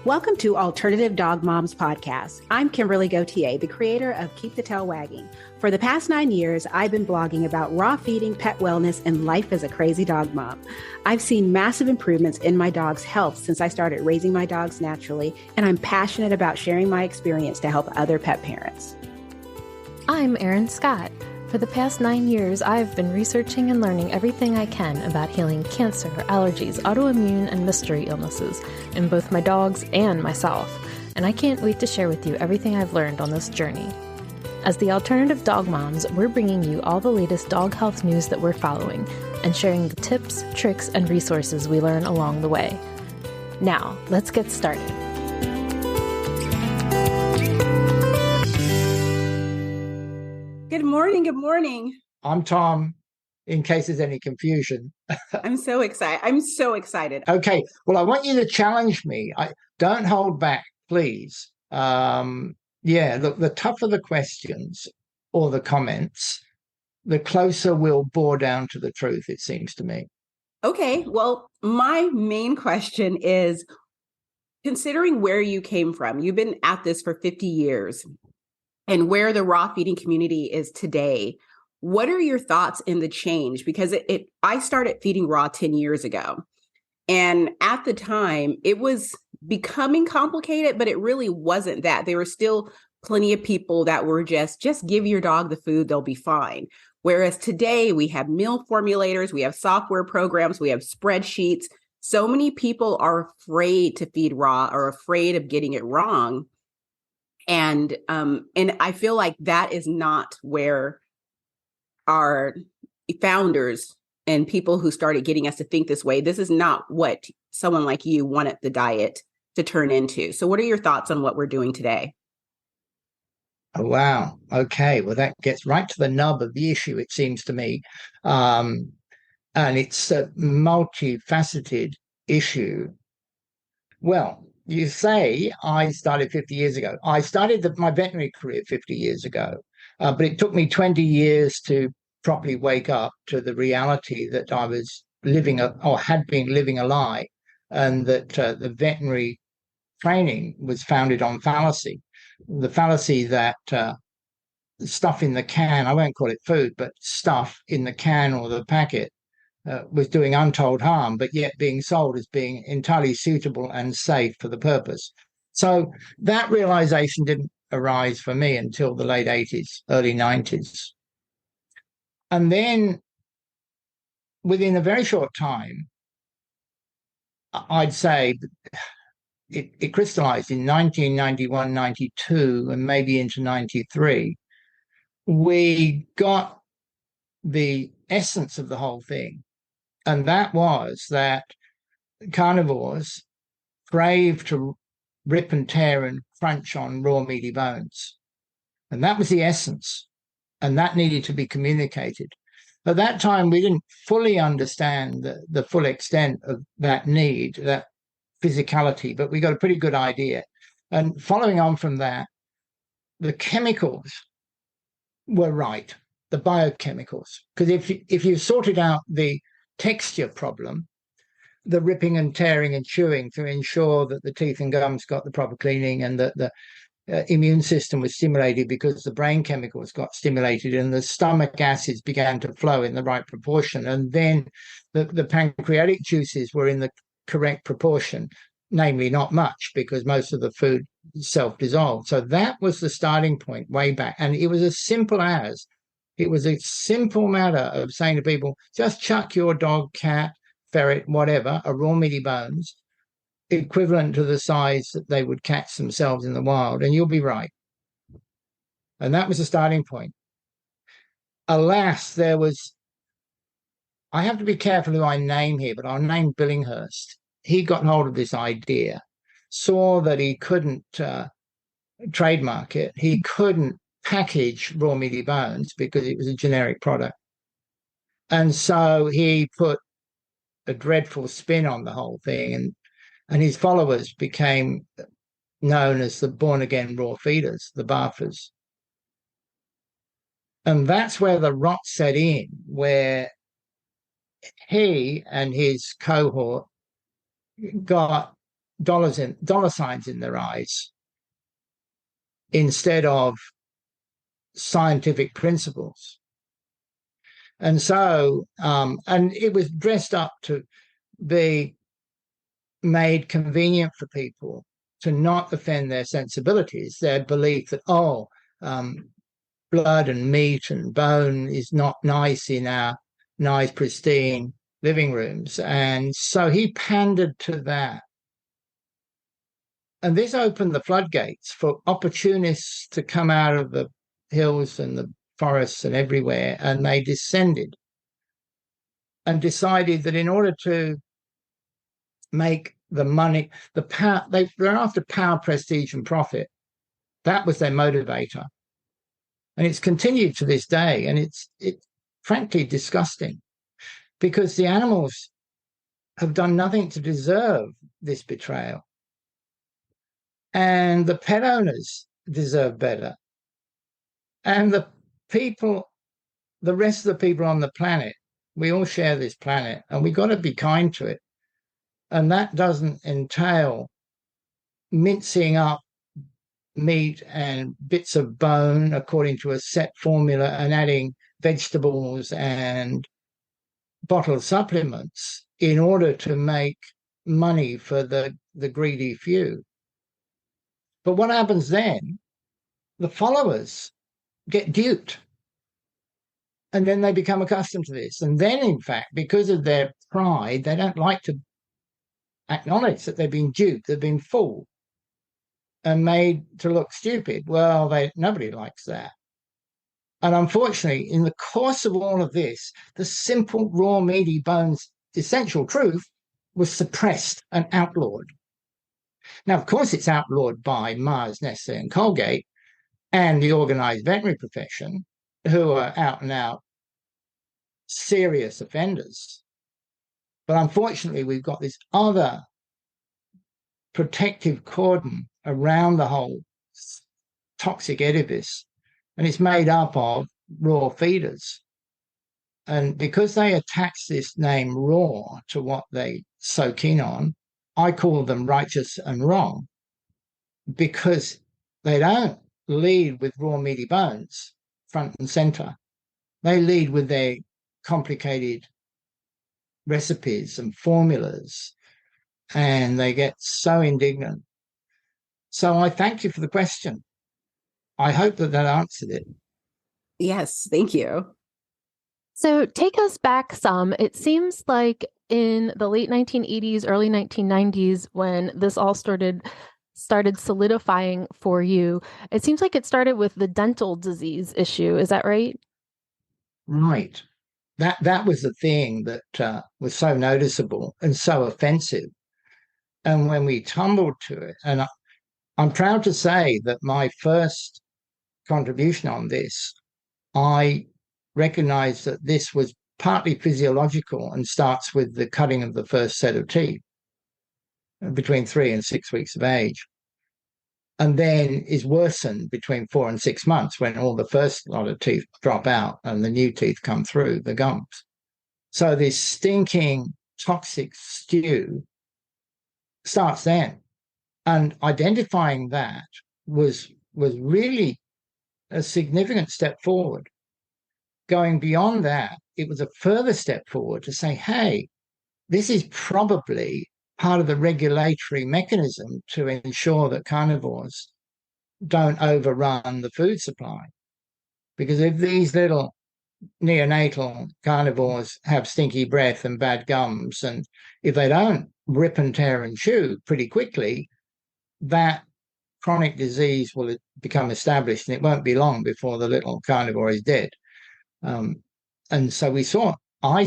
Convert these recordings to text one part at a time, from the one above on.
Welcome to Alternative Dog Moms Podcast. I'm Kimberly Gauthier, the creator of Keep the Tail Wagging. For the past 9 years, I've been blogging about raw feeding, pet wellness, and life as a crazy dog mom. I've seen massive improvements in my dog's health since I started raising my dogs naturally, and I'm passionate about sharing my experience to help other pet parents. I'm Erin Scott. For the past 9 years, I've been researching and learning everything I can about healing cancer, allergies, autoimmune, and mystery illnesses in both my dogs and myself, and I can't wait to share with you everything I've learned on this journey. As the Alternative Dog Moms, we're bringing you all the latest dog health news that we're following and sharing the tips, tricks, and resources we learn along the way. Now, let's get started. Good morning. Good morning. I'm Tom, in case there's any confusion. I'm so excited. Okay. Well, I want you to challenge me. Don't hold back, please. Look, the tougher the questions or the comments, the closer we'll bore down to the truth, it seems to me. Okay. Well, my main question is, considering where you came from, you've been at this for 50 years. And where the raw feeding community is today, what are your thoughts in the change? Because I started feeding raw 10 years ago. And at the time, it was becoming complicated, but it really wasn't that. There were still plenty of people that were just give your dog the food, they'll be fine. Whereas today we have meal formulators, we have software programs, we have spreadsheets. So many people are afraid to feed raw or afraid of getting it wrong. And I feel like that is not where our founders and people who started getting us to think this way, this is not what someone like you wanted the diet to turn into. So what are your thoughts on what we're doing today? Oh, wow. Okay. Well, that gets right to the nub of the issue, it seems to me. And it's a multifaceted issue. Well, you say I started 50 years ago. I started my veterinary career 50 years ago, but it took me 20 years to properly wake up to the reality that I was living or had been living a lie, and that the veterinary training was founded on fallacy. The fallacy that stuff in the can, I won't call it food, but stuff in the can or the packet was doing untold harm, but yet being sold as being entirely suitable and safe for the purpose. So that realization didn't arise for me until the late 80s, early 90s. And then within a very short time, I'd say it crystallized in 1991, 92, and maybe into 93. We got the essence of the whole thing. And that was that carnivores crave to rip and tear and crunch on raw meaty bones. And that was the essence. And that needed to be communicated. At that time, we didn't fully understand the full extent of that need, that physicality, but we got a pretty good idea. And following on from that, the chemicals were right, the biochemicals. Because if you sorted out the texture problem, the ripping and tearing and chewing to ensure that the teeth and gums got the proper cleaning, and that the immune system was stimulated because the brain chemicals got stimulated and the stomach acids began to flow in the right proportion, and then the pancreatic juices were in the correct proportion, namely not much because most of the food self-dissolved. So that was the starting point way back, and it was as simple as it was a simple matter of saying to people, just chuck your dog, cat, ferret, whatever, a raw meaty bones, equivalent to the size that they would catch themselves in the wild, and you'll be right. And that was the starting point. Alas, I have to be careful who I name here, but I'll name Billinghurst. He got hold of this idea, saw that he couldn't trademark it. He couldn't package raw meaty bones because it was a generic product. And so he put a dreadful spin on the whole thing, and his followers became known as the born-again raw feeders, the barfers. And that's where the rot set in, where he and his cohort got dollar signs in their eyes instead of scientific principles. And so, and it was dressed up to be made convenient for people to not offend their sensibilities, their belief that, blood and meat and bone is not nice in our nice, pristine living rooms. And so he pandered to that. And this opened the floodgates for opportunists to come out of the hills and the forests and everywhere, and they descended and decided that in order to make the money, the power, they're after power, prestige, and profit. That was their motivator. And it's continued to this day. And it's frankly disgusting, because the animals have done nothing to deserve this betrayal. And the pet owners deserve better. And the people, the rest of the people on the planet, we all share this planet, and we've got to be kind to it. And that doesn't entail mincing up meat and bits of bone according to a set formula and adding vegetables and bottled supplements in order to make money for the greedy few. But what happens then? The followers get duped. And then they become accustomed to this. And then, in fact, because of their pride, they don't like to acknowledge that they've been duped, they've been fooled and made to look stupid. Well, nobody likes that. And unfortunately, in the course of all of this, the simple, raw, meaty bones, essential truth was suppressed and outlawed. Now, of course, it's outlawed by Mars, Nestle, and Colgate and the organized veterinary profession, who are out and out serious offenders. But unfortunately, we've got this other protective cordon around the whole toxic edifice, and it's made up of raw feeders. And because they attach this name raw to what they so keen on, I call them righteous and wrong, because they don't lead with raw meaty bones front and center. They lead with their complicated recipes and formulas, and they get so indignant. So I thank you for the question. I hope that answered it. Yes, thank you. So take us back some. It seems like in the late 1980s, early 1990s, when this all started solidifying for you, it seems like it started with the dental disease issue. Is that right? Right. That was the thing that was so noticeable and so offensive. And when we tumbled to it, and I'm proud to say that my first contribution on this, I recognized that this was partly physiological and starts with the cutting of the first set of teeth between 3 and 6 weeks of age, and then is worsened between 4 and 6 months when all the first lot of teeth drop out and the new teeth come through, the gums. So this stinking toxic stew starts then. And identifying that was really a significant step forward. Going beyond that, it was a further step forward to say, hey, this is probably part of the regulatory mechanism to ensure that carnivores don't overrun the food supply. Because if these little neonatal carnivores have stinky breath and bad gums, and if they don't rip and tear and chew pretty quickly, that chronic disease will become established, and it won't be long before the little carnivore is dead. And so I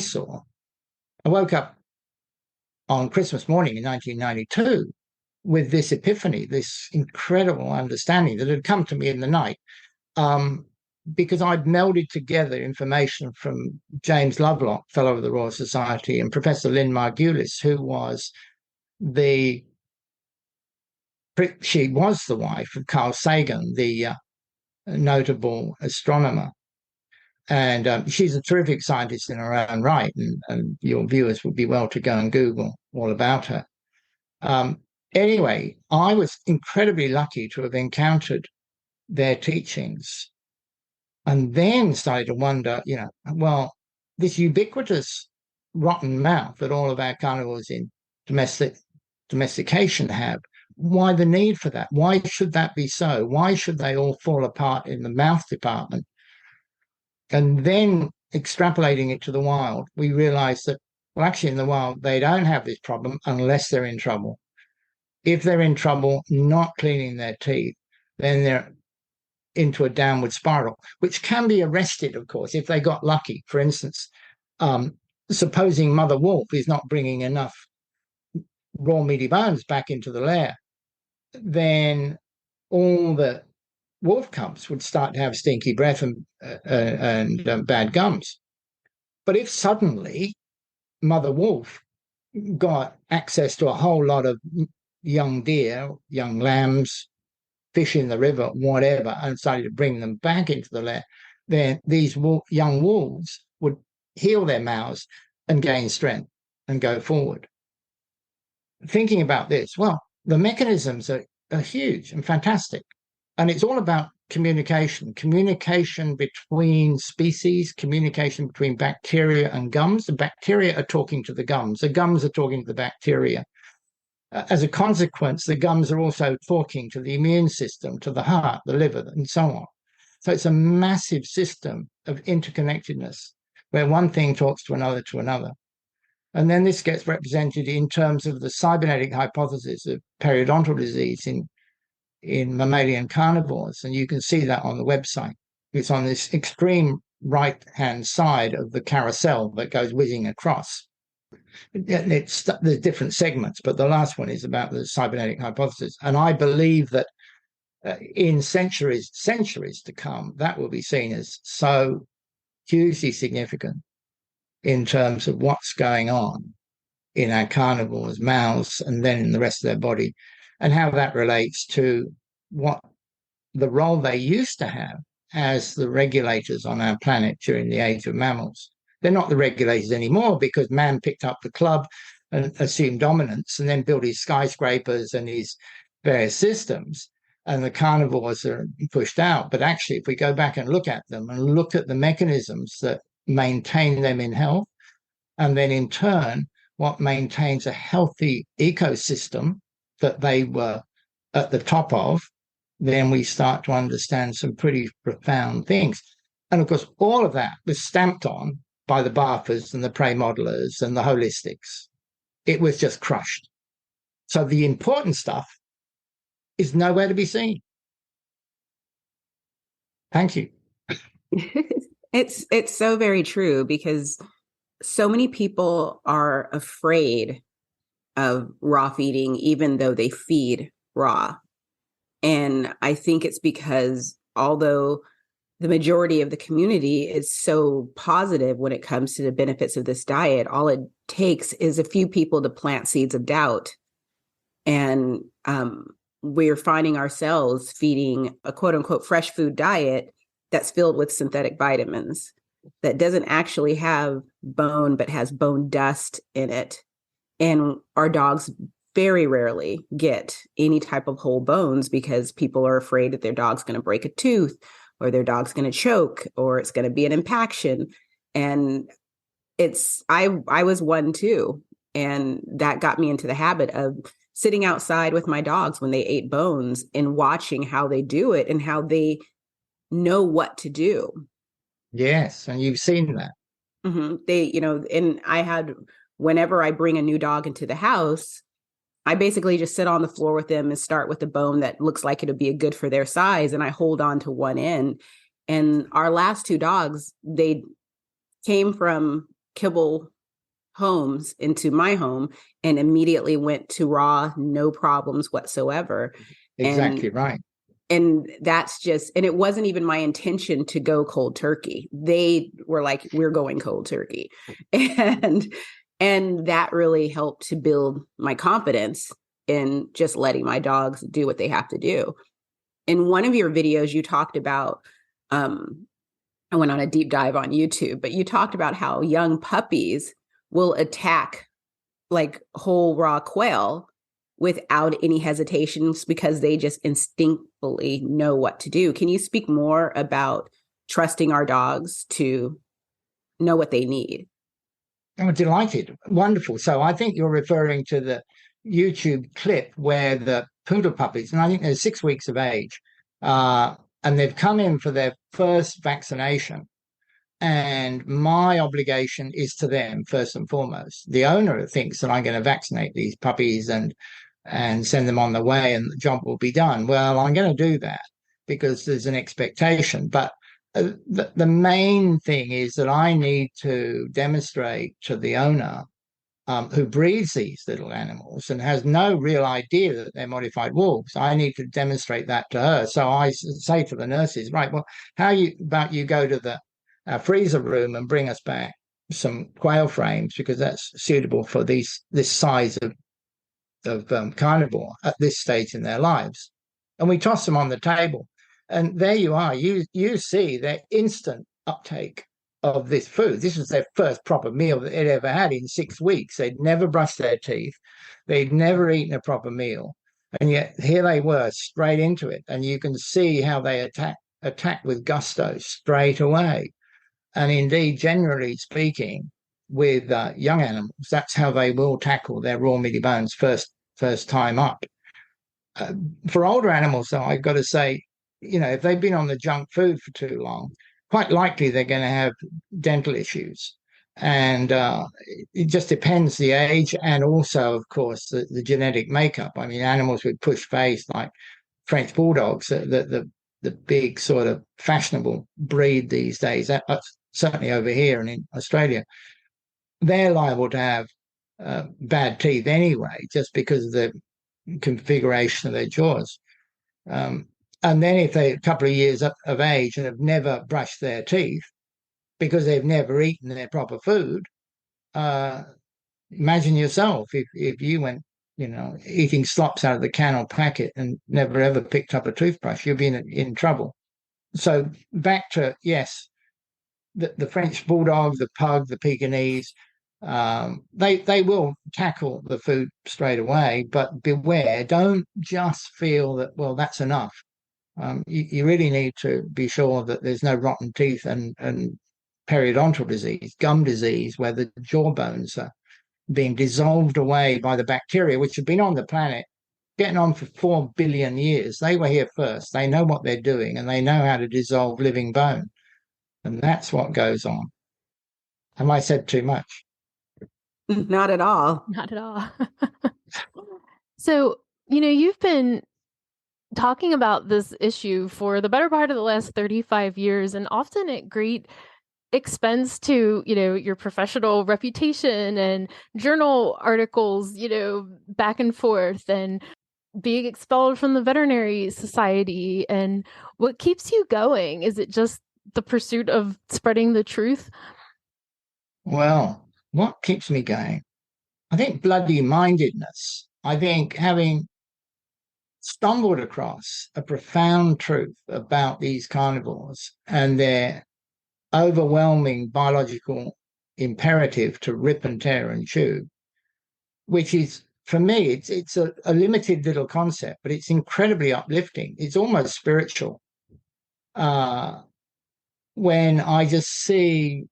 woke up on Christmas morning in 1992 with this epiphany, this incredible understanding that had come to me in the night, because I'd melded together information from James Lovelock, Fellow of the Royal Society, and Professor Lynn Margulis, who was she was the wife of Carl Sagan, the notable astronomer. And she's a terrific scientist in her own right, and your viewers would be well to go and Google all about her. Anyway, I was incredibly lucky to have encountered their teachings and then started to wonder, well, this ubiquitous rotten mouth that all of our carnivores in domestication have, why the need for that? Why should that be so? Why should they all fall apart in the mouth department? And then extrapolating it to the wild, we realized that, well, actually, in the wild, they don't have this problem unless they're in trouble. If they're in trouble not cleaning their teeth, then they're into a downward spiral, which can be arrested, of course, if they got lucky. For instance, supposing Mother Wolf is not bringing enough raw meaty bones back into the lair, then all the wolf cubs would start to have stinky breath and bad gums. But if suddenly Mother Wolf got access to a whole lot of young deer, young lambs, fish in the river, whatever, and started to bring them back into the lair, then these young wolves would heal their mouths and gain strength and go forward. Thinking about this, well, the mechanisms are huge and fantastic. And it's all about communication between species, communication between bacteria and gums. The bacteria are talking to the gums are talking to the bacteria. As a consequence, the gums are also talking to the immune system, to the heart, the liver, and so on. So it's a massive system of interconnectedness where one thing talks to another to another. And then this gets represented in terms of the cybernetic hypothesis of periodontal disease in mammalian carnivores. And you can see that on the website. It's on this extreme right-hand side of the carousel that goes whizzing across. There's different segments, but the last one is about the cybernetic hypothesis. And I believe that in centuries to come, that will be seen as so hugely significant in terms of what's going on in our carnivores' mouths and then in the rest of their body, and how that relates to what the role they used to have as the regulators on our planet during the age of mammals. They're not the regulators anymore because man picked up the club and assumed dominance and then built his skyscrapers and his various systems, and the carnivores are pushed out. But actually, if we go back and look at them and look at the mechanisms that maintain them in health, and then in turn, what maintains a healthy ecosystem that they were at the top of, then we start to understand some pretty profound things. And of course, all of that was stamped on by the BAFAs and the prey modelers and the holistics. It was just crushed. So the important stuff is nowhere to be seen. Thank you. It's so very true, because so many people are afraid of raw feeding, even though they feed raw. And I think it's because although the majority of the community is so positive when it comes to the benefits of this diet, all it takes is a few people to plant seeds of doubt. And we're finding ourselves feeding a quote unquote fresh food diet that's filled with synthetic vitamins that doesn't actually have bone, but has bone dust in it. And our dogs very rarely get any type of whole bones because people are afraid that their dog's going to break a tooth, or their dog's going to choke, or it's going to be an impaction. And I was one too. And that got me into the habit of sitting outside with my dogs when they ate bones and watching how they do it and how they know what to do. Yes. And you've seen that. Mm-hmm. And I had, whenever I bring a new dog into the house, I basically just sit on the floor with them and start with the bone that looks like it'll be good for their size. And I hold on to one end. And our last two dogs, they came from kibble homes into my home and immediately went to raw, no problems whatsoever. Exactly right. And that's just, and it wasn't even my intention to go cold turkey. They were like, we're going cold turkey. And that really helped to build my confidence in just letting my dogs do what they have to do. In one of your videos, you talked about, I went on a deep dive on YouTube, but you talked about how young puppies will attack like whole raw quail without any hesitations because they just instinctively know what to do. Can you speak more about trusting our dogs to know what they need? I'm delighted. Wonderful. So I think you're referring to the YouTube clip where the poodle puppies, and I think they're 6 weeks of age, and they've come in for their first vaccination. And my obligation is to them first and foremost. The owner thinks that I'm going to vaccinate these puppies and send them on the way and the job will be done. Well, I'm going to do that because there's an expectation. But the main thing is that I need to demonstrate to the owner who breeds these little animals and has no real idea that they're modified wolves. I need to demonstrate that to her. So I say to the nurses, right, well, how about you go to the freezer room and bring us back some quail frames because that's suitable for this size of carnivore at this stage in their lives. And we toss them on the table. And there you are. You see their instant uptake of this food. This was their first proper meal that they'd ever had in 6 weeks. They'd never brushed their teeth. They'd never eaten a proper meal. And yet here they were straight into it. And you can see how they attack with gusto straight away. And indeed, generally speaking, with young animals, that's how they will tackle their raw meaty bones first time up. For older animals, though, I've got to say, if they've been on the junk food for too long, quite likely they're going to have dental issues. And it just depends the age and also, of course, the genetic makeup. I mean, animals with push face like French bulldogs, the big sort of fashionable breed these days, certainly over here and in Australia, they're liable to have bad teeth anyway, just because of the configuration of their jaws. And then if they're a couple of years of age and have never brushed their teeth because they've never eaten their proper food, imagine yourself if you went, eating slops out of the can or packet and never ever picked up a toothbrush, you'd be in trouble. So back to, yes, the French bulldog, the pug, the Pekingese, they will tackle the food straight away, but beware, don't just feel that, well, that's enough. You really need to be sure that there's no rotten teeth and periodontal disease, gum disease, where the jaw bones are being dissolved away by the bacteria, which have been on the planet getting on for 4 billion years. They were here first. They know what they're doing and they know how to dissolve living bone. And that's what goes on. Have I said too much? Not at all. Not at all. So, you've been talking about this issue for the better part of the last 35 years, and often at great expense to, your professional reputation and journal articles, back and forth, and being expelled from the veterinary society. And what keeps you going? Is it just the pursuit of spreading the truth? Well, what keeps me going? I think bloody mindedness. I think having stumbled across a profound truth about these carnivores and their overwhelming biological imperative to rip and tear and chew, which is, for me, it's a limited little concept, but it's incredibly uplifting. It's almost spiritual. When I just see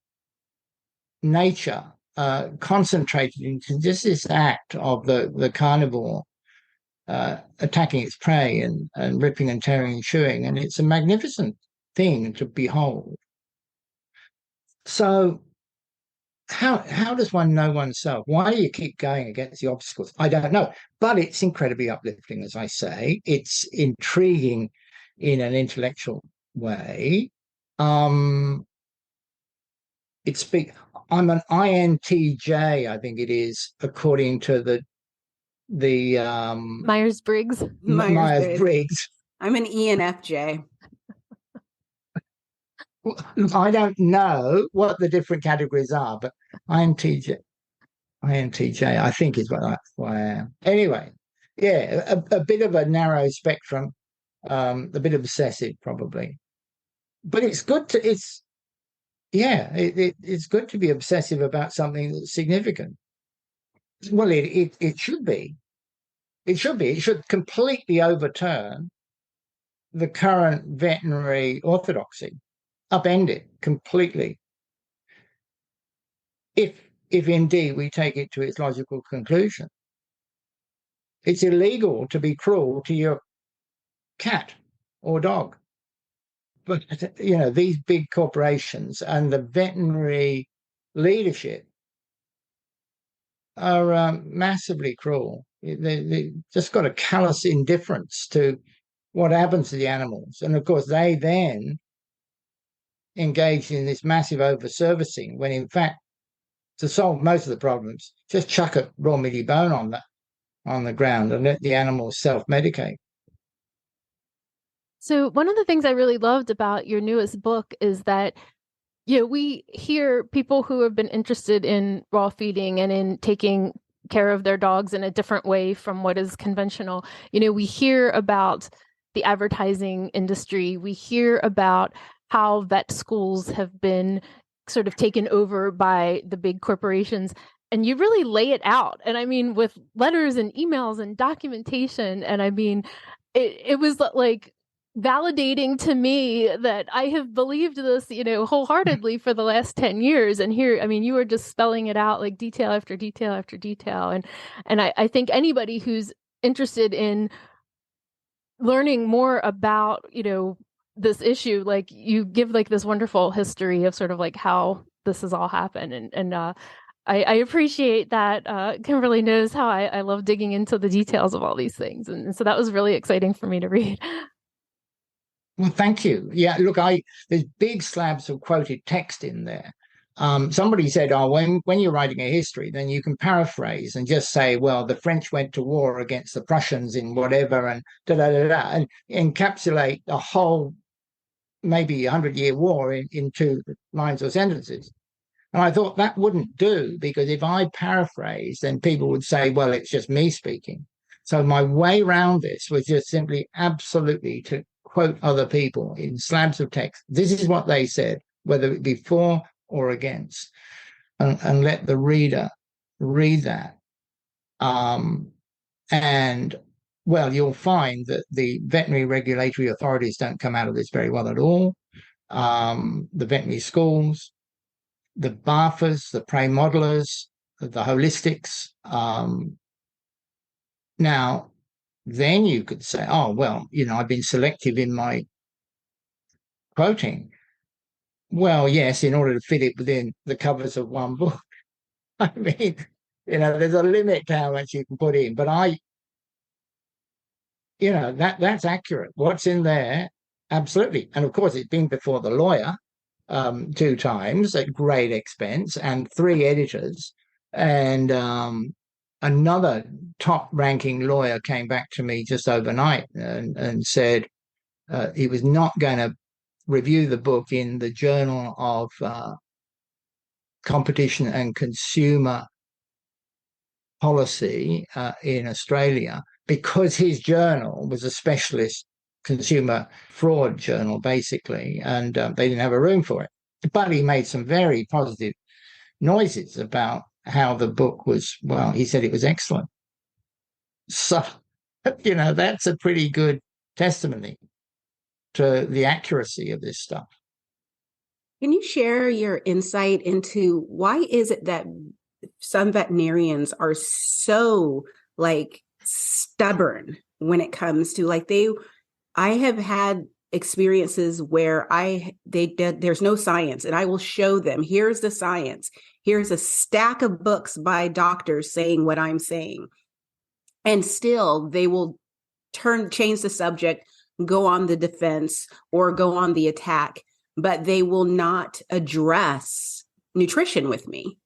nature concentrated into just this act of the carnivore attacking its prey and ripping and tearing and chewing, and it's a magnificent thing to behold. So how does one know oneself? Why do you keep going against the obstacles? I don't know, but it's incredibly uplifting, as I say. It's intriguing in an intellectual way. It's big. I'm an INTJ, I think it is, according to the Myers-Briggs. Myers-Briggs. I'm an ENFJ. I don't know what the different categories are, but INTJ, I think is what I am. Anyway, yeah, a bit of a narrow spectrum, a bit obsessive probably, but it's good to it's good to be obsessive about something that's significant. Well, it should be. It should be. It should completely overturn the current veterinary orthodoxy, upend it completely. If indeed we take it to its logical conclusion. It's illegal to be cruel to your cat or dog. But, these big corporations and the veterinary leadership are massively cruel. They just got a callous indifference to what happens to the animals. And of course, they then engage in this massive over-servicing when, in fact, to solve most of the problems, just chuck a raw meaty bone on the ground and let the animals self-medicate. So one of the things I really loved about your newest book is that, we hear people who have been interested in raw feeding and in taking care of their dogs in a different way from what is conventional. We hear about the advertising industry. We hear about how vet schools have been sort of taken over by the big corporations. And you really lay it out. And I mean, with letters and emails and documentation. And I mean, it was like validating to me that I have believed this, wholeheartedly for the last 10 years. And here, I mean, you were just spelling it out like detail after detail after detail. And I think anybody who's interested in learning more about, this issue, like you give like this wonderful history of sort of like how this has all happened. And I appreciate that Kimberly knows how I love digging into the details of all these things. And so that was really exciting for me to read. Well, thank you. Yeah, look, there's big slabs of quoted text in there. Somebody said, "Oh, when you're writing a history, then you can paraphrase and just say, well, the French went to war against the Prussians in whatever, and and encapsulate the whole maybe 100-year war in 2 lines or sentences." And I thought that wouldn't do, because if I paraphrase, then people would say, well, it's just me speaking. So my way around this was just simply absolutely to quote other people in slabs of text. This is what they said, whether it be for or against, and let the reader read that. And, well, you'll find that the veterinary regulatory authorities don't come out of this very well at all. The veterinary schools, the BAFAs, the prey modelers, the holistics. Now, then you could say, oh, well, I've been selective in my quoting. Well, yes, in order to fit it within the covers of one book. I mean, there's a limit to how much you can put in. But that's accurate. What's in there, absolutely. And of course, it's been before the lawyer 2 times at great expense, and 3 editors. And another top-ranking lawyer came back to me just overnight and said he was not going to review the book in the Journal of Competition and Consumer Policy in Australia, because his journal was a specialist consumer fraud journal, basically, and they didn't have a room for it. But he made some very positive noises about how the book was, well, he said it was excellent. So, that's a pretty good testimony to the accuracy of this stuff. Can you share your insight into why is it that some veterinarians are so stubborn when it comes to I have had experiences where there's no science, and I will show them, here's the science. Here's a stack of books by doctors saying what I'm saying. And still they will change the subject, go on the defense or go on the attack, but they will not address nutrition with me.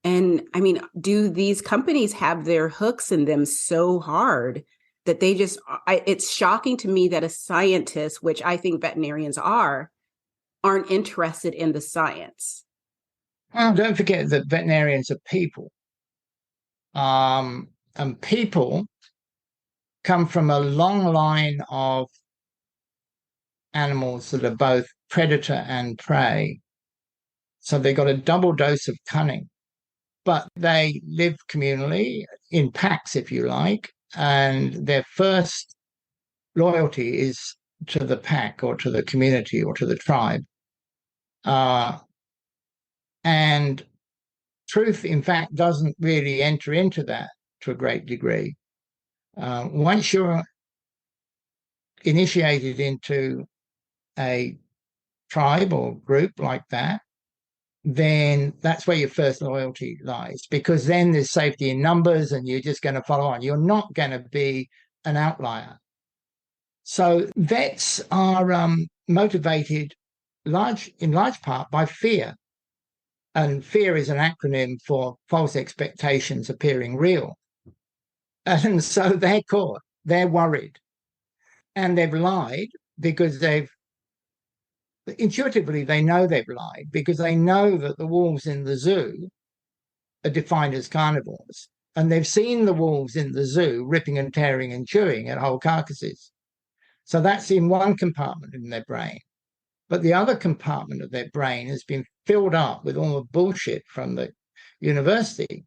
And I mean, do these companies have their hooks in them so hard that they just, it's shocking to me that a scientist, which I think veterinarians aren't interested in the science. Well, don't forget that veterinarians are people. And people come from a long line of animals that are both predator and prey. So they got a double dose of cunning. But they live communally, in packs, if you like, and their first loyalty is to the pack or to the community or to the tribe. And truth, in fact, doesn't really enter into that to a great degree. Once you're initiated into a tribe or group like that, then that's where your first loyalty lies, because then there's safety in numbers and you're just going to follow on. You're not going to be an outlier. So vets are motivated in large part by fear. And fear is an acronym for false expectations appearing real. And so they're caught, they're worried, and they've lied because intuitively they know they've lied, because they know that the wolves in the zoo are defined as carnivores, and they've seen the wolves in the zoo ripping and tearing and chewing at whole carcasses. So that's in one compartment in their brain. But the other compartment of their brain has been filled up with all the bullshit from the university,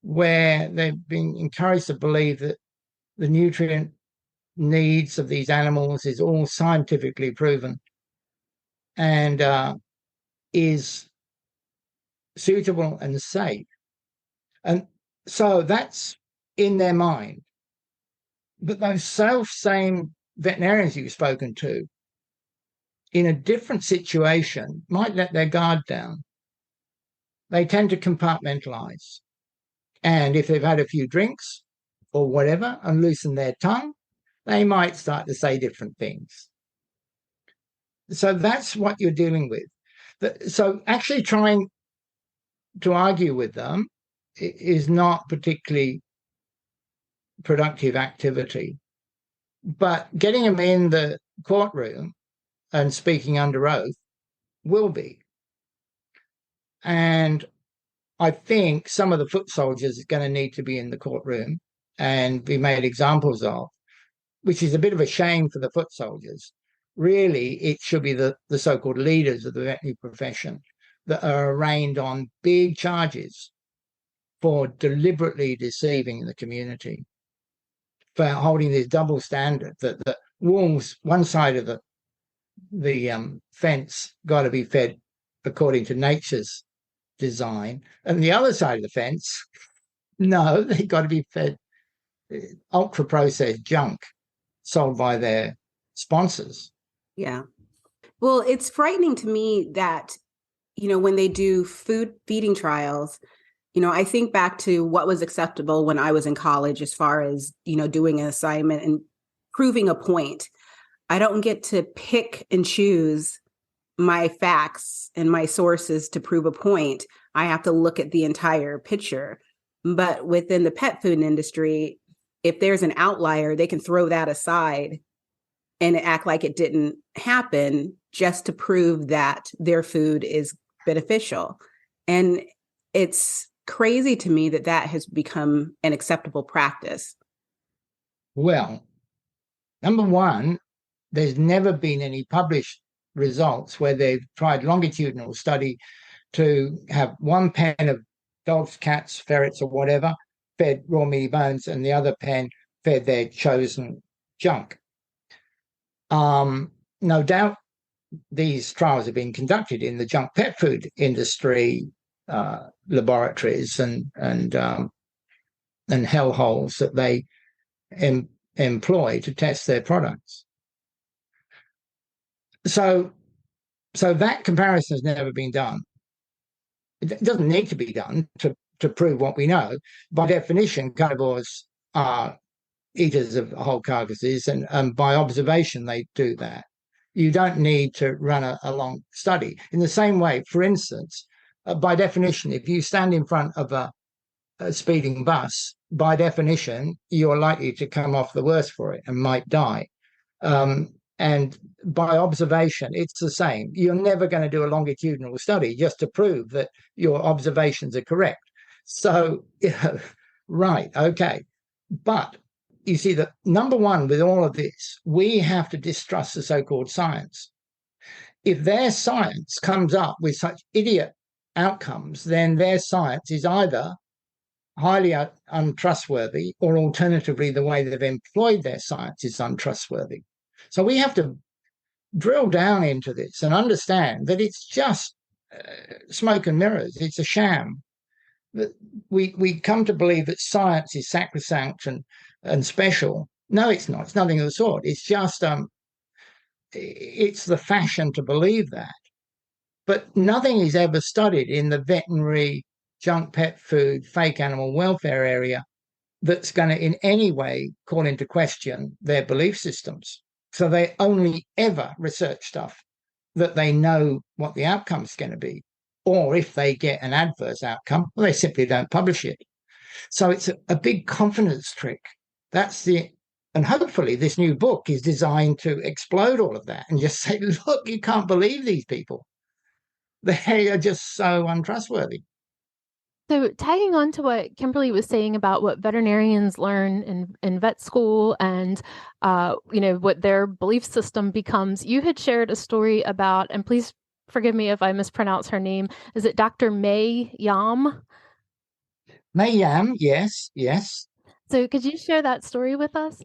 where they've been encouraged to believe that the nutrient needs of these animals is all scientifically proven and is suitable and safe. And so that's in their mind. But those same veterinarians you've spoken to, in a different situation, might let their guard down. They tend to compartmentalize. And if they've had a few drinks or whatever and loosen their tongue, they might start to say different things. So that's what you're dealing with. So actually trying to argue with them is not particularly productive activity. But getting them in the courtroom and speaking under oath will be. And I think some of the foot soldiers are going to need to be in the courtroom and be made examples of, which is a bit of a shame for the foot soldiers. Really, it should be the so-called leaders of the veterinary profession that are arraigned on big charges for deliberately deceiving the community, for holding this double standard that the wolves, one side of the fence, got to be fed according to nature's design, and the other side of the fence, no, they got to be fed ultra processed junk sold by their sponsors. Yeah. Well, it's frightening to me that, when they do food feeding trials, I think back to what was acceptable when I was in college as far as, doing an assignment and proving a point. I don't get to pick and choose my facts and my sources to prove a point. I have to look at the entire picture. But within the pet food industry, if there's an outlier, they can throw that aside and act like it didn't happen just to prove that their food is beneficial. And it's crazy to me that has become an acceptable practice. Well, number one, there's never been any published results where they've tried longitudinal study to have one pen of dogs, cats, ferrets, or whatever fed raw meaty bones, and the other pen fed their chosen junk. No doubt these trials have been conducted in the junk pet food industry laboratories and hellholes that they employ to test their products. So that comparison has never been done. It doesn't need to be done to prove what we know. By definition, carnivores are eaters of whole carcasses, and by observation they do that. You don't need to run a long study. In the same way, for instance, by definition, if you stand in front of a speeding bus, by definition, you're likely to come off the worse for it and might die. And by observation, it's the same. You're never going to do a longitudinal study just to prove that your observations are correct. So, right, okay. But you see that, number one, with all of this, we have to distrust the so-called science. If their science comes up with such idiot outcomes, then their science is either highly untrustworthy, or alternatively, the way they've employed their science is untrustworthy. So we have to drill down into this and understand that it's just smoke and mirrors. It's a sham. We come to believe that science is sacrosanct and special. No, it's not. It's nothing of the sort. It's just it's the fashion to believe that. But nothing is ever studied in the veterinary, junk pet food, fake animal welfare area that's going to in any way call into question their belief systems. So they only ever research stuff that they know what the outcome is going to be. Or if they get an adverse outcome, well, they simply don't publish it. So it's a big confidence trick. And hopefully this new book is designed to explode all of that and just say, look, you can't believe these people. They are just so untrustworthy. So, tagging on to what Kimberly was saying about what veterinarians learn in vet school and, what their belief system becomes, you had shared a story about, and please forgive me if I mispronounce her name. Is it Dr. May Yam? May Yam, yes, yes. So, could you share that story with us?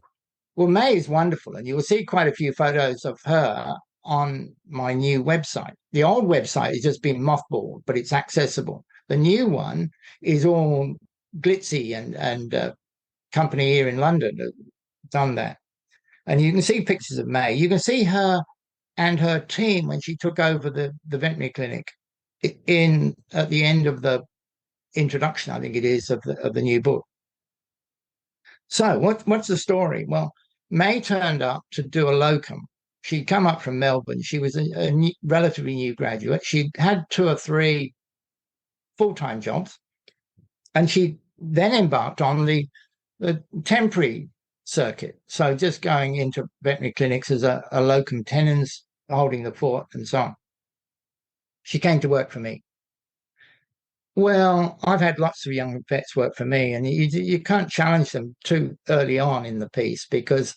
Well, May is wonderful, and you will see quite a few photos of her on my new website. The old website has just been mothballed, but it's accessible. The new one is all glitzy and company here in London have done that. And you can see pictures of May. You can see her and her team when she took over the veterinary clinic at the end of the introduction, I think it is, of the new book. So what's the story? Well, May turned up to do a locum. She'd come up from Melbourne. She was a relatively new graduate. She'd had 2 or 3 full-time jobs, and she then embarked on the temporary circuit. So just going into veterinary clinics as a locum tenens, holding the fort and so on. She came to work for me. Well, I've had lots of young vets work for me, and you can't challenge them too early on in the piece because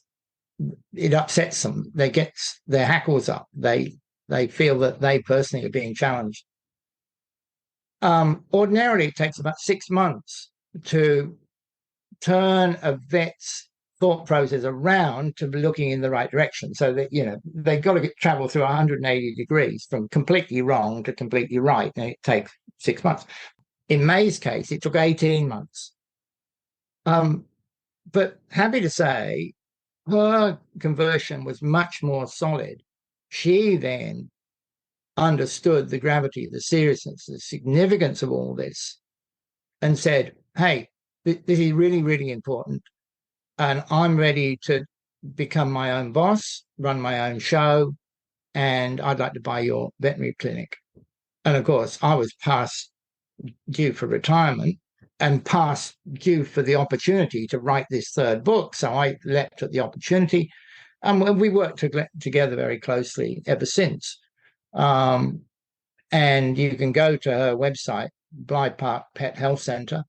it upsets them. They get their hackles up. They feel that they personally are being challenged. Ordinarily, it takes about 6 months to turn a vet's thought process around to looking in the right direction. So that, they've got to travel through 180 degrees from completely wrong to completely right. And it takes 6 months. In May's case, it took 18 months. But happy to say, her conversion was much more solid. She then understood the gravity, the seriousness, the significance of all this and said, hey, this is really, really important. And I'm ready to become my own boss, run my own show, and I'd like to buy your veterinary clinic. And of course, I was past due for retirement and past due for the opportunity to write this 3rd book. So I leapt at the opportunity. And we worked together very closely ever since. And you can go to her website, Blythe Park Pet Health Centre,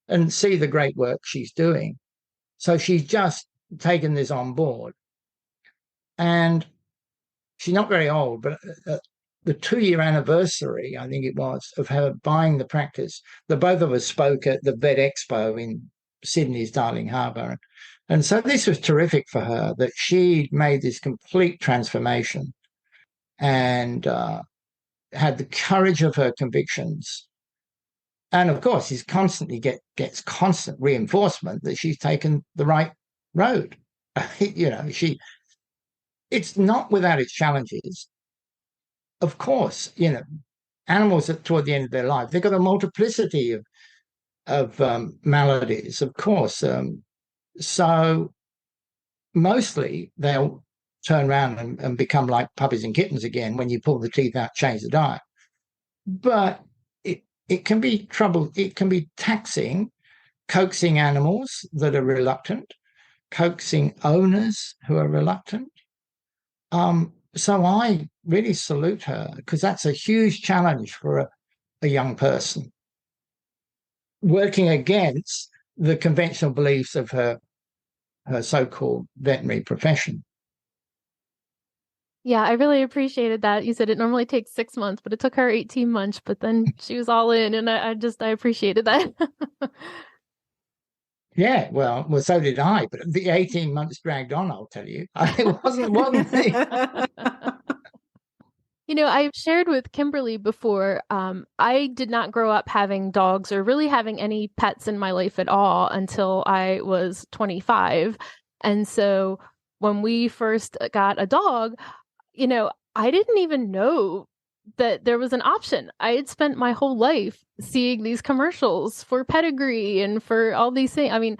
and see the great work she's doing. So she's just taken this on board. And she's not very old, but the 2-year anniversary, I think it was, of her buying the practice, the both of us spoke at the Vet Expo in Sydney's Darling Harbour. And so this was terrific for her that she'd made this complete transformation and had the courage of her convictions. And of course, she constantly gets constant reinforcement that she's taken the right road. It's not without its challenges. Of course, animals toward the end of their life, they've got a multiplicity of maladies, of course. So mostly they'll turn around and become like puppies and kittens again when you pull the teeth out, change the diet. But it can be trouble. It can be taxing, coaxing animals that are reluctant, coaxing owners who are reluctant. So I really salute her because that's a huge challenge for a young person working against the conventional beliefs of her so-called veterinary profession. Yeah, I really appreciated that. You said it normally takes 6 months, but it took her 18 months, but then she was all in, and I appreciated that. Yeah, well, so did I, but the 18 months dragged on, I'll tell you. It wasn't one thing. I've shared with Kimberly before, I did not grow up having dogs or really having any pets in my life at all until I was 25. And so when we first got a dog, I didn't even know that there was an option. I had spent my whole life seeing these commercials for pedigree and for all these things. I mean,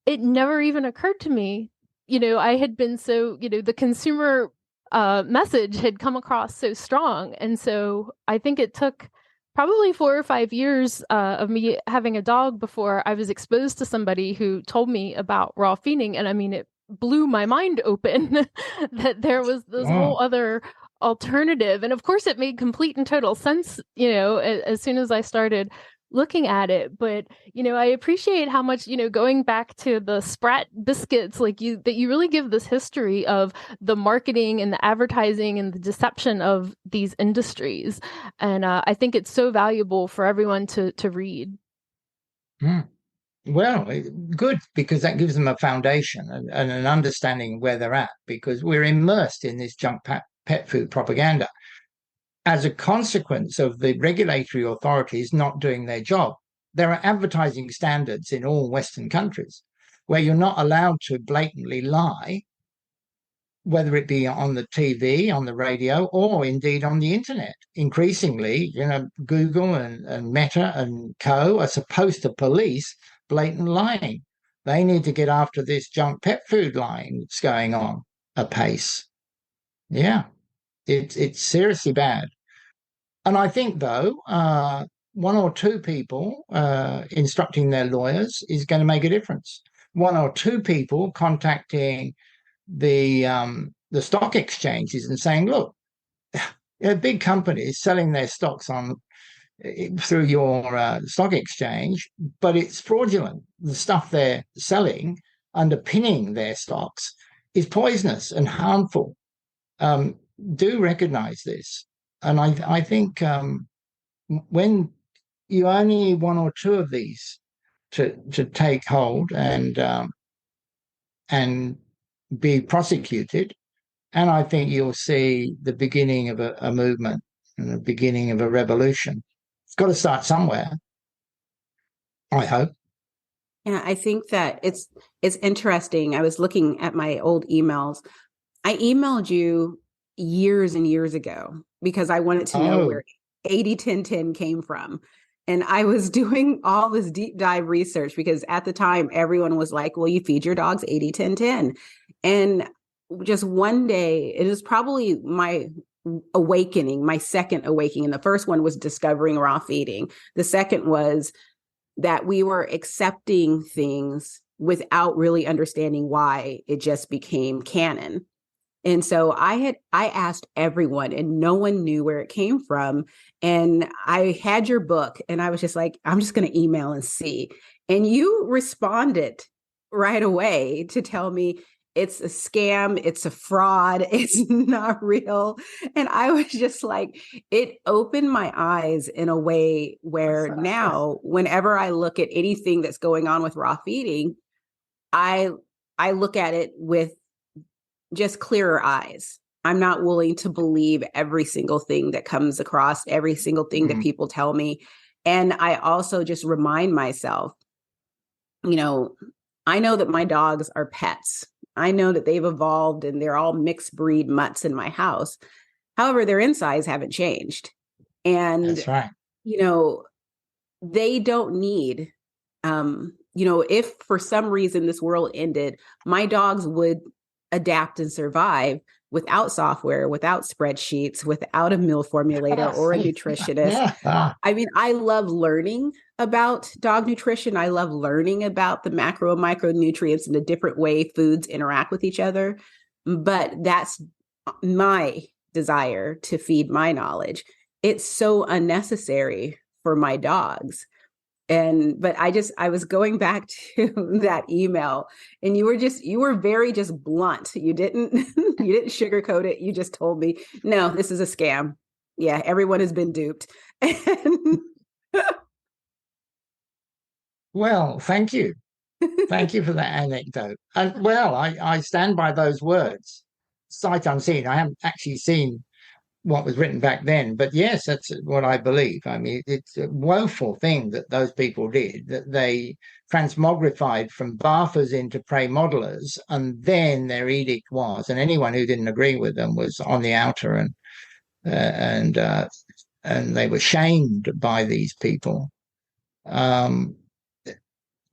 it never even occurred to me. I had been so, the consumer message had come across so strong. And so I think it took probably 4 or 5 years of me having a dog before I was exposed to somebody who told me about raw feeding. And I mean, it blew my mind open that there was this whole other alternative. And of course, it made complete and total sense, as soon as I started looking at it. But I appreciate how much, going back to the Sprat biscuits, that you really give this history of the marketing and the advertising and the deception of these industries. And I think it's so valuable for everyone to read. Well, good, because that gives them a foundation and an understanding of where they're at, because we're immersed in this junk pet food propaganda as a consequence of the regulatory authorities not doing their job. There are advertising standards in all Western countries where you're not allowed to blatantly lie, whether it be on the TV, on the radio, or indeed on the internet. Increasingly, Google and Meta and co are supposed to police blatant lying. They need to get after this junk pet food lying that's going on apace. Yeah. It's seriously bad. And I think, though, one or two people instructing their lawyers is going to make a difference. One or two people contacting the stock exchanges and saying, look, big companies selling their stocks through your stock exchange, but it's fraudulent. The stuff they're selling, underpinning their stocks, is poisonous and harmful. Do recognize this. And I think when you only need one or two of these to take hold and be prosecuted, and I think you'll see the beginning of a movement and the beginning of a revolution. It's got to start somewhere, I hope. Yeah, I think that it's interesting. I was looking at my old emails. I emailed you years and years ago because I wanted to know where 80-10-10 came from. And I was doing all this deep dive research because at the time, everyone was like, well, you feed your dogs 80-10-10. And just one day, it was probably my awakening, my second awakening. The first one was discovering raw feeding. The second was that we were accepting things without really understanding why it just became canon. And so I asked everyone and no one knew where it came from. And I had your book and I was just like, I'm just going to email and see. And you responded right away to tell me it's a scam, it's a fraud, it's not real. And I was just like, it opened my eyes in a way where now, whenever I look at anything that's going on with raw feeding, I look at it with just clearer eyes. I'm not willing to believe every single thing that comes across, every single thing that people tell me. And I also just remind myself, I know that my dogs are pets. I know that they've evolved and they're all mixed breed mutts in my house. However, their insides haven't changed. And, that's right. They don't need, if for some reason this world ended, my dogs would adapt and survive without software, without spreadsheets, without a meal formulator or a nutritionist. I mean, I love learning about dog nutrition. I love learning about the macro and micronutrients and the different way foods interact with each other. But that's my desire to feed my knowledge. It's so unnecessary for my dogs. But I was going back to that email and you were very just blunt. You didn't sugarcoat it. You just told me, no, this is a scam. Yeah, everyone has been duped. Well, thank you. Thank you for that anecdote. And well, I stand by those words, sight unseen. I haven't actually seen what was written back then, but yes, that's what I believe. I mean, it's a woeful thing that those people did, that they transmogrified from bathers into prey modelers, and then their edict was, and anyone who didn't agree with them was on the outer, and they were shamed by these people.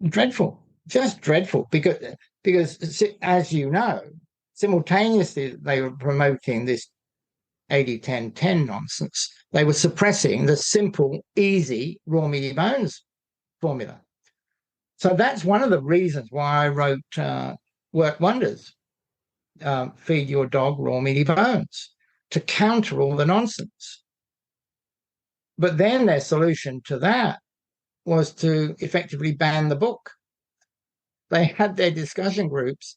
Dreadful, just dreadful, because as you know, simultaneously they were promoting this 80-10-10 nonsense. They were suppressing the simple, easy raw meaty bones formula. So that's one of the reasons why I wrote Work Wonders, Feed Your Dog Raw Meaty Bones, to counter all the nonsense. But then their solution to that was to effectively ban the book. They had their discussion groups,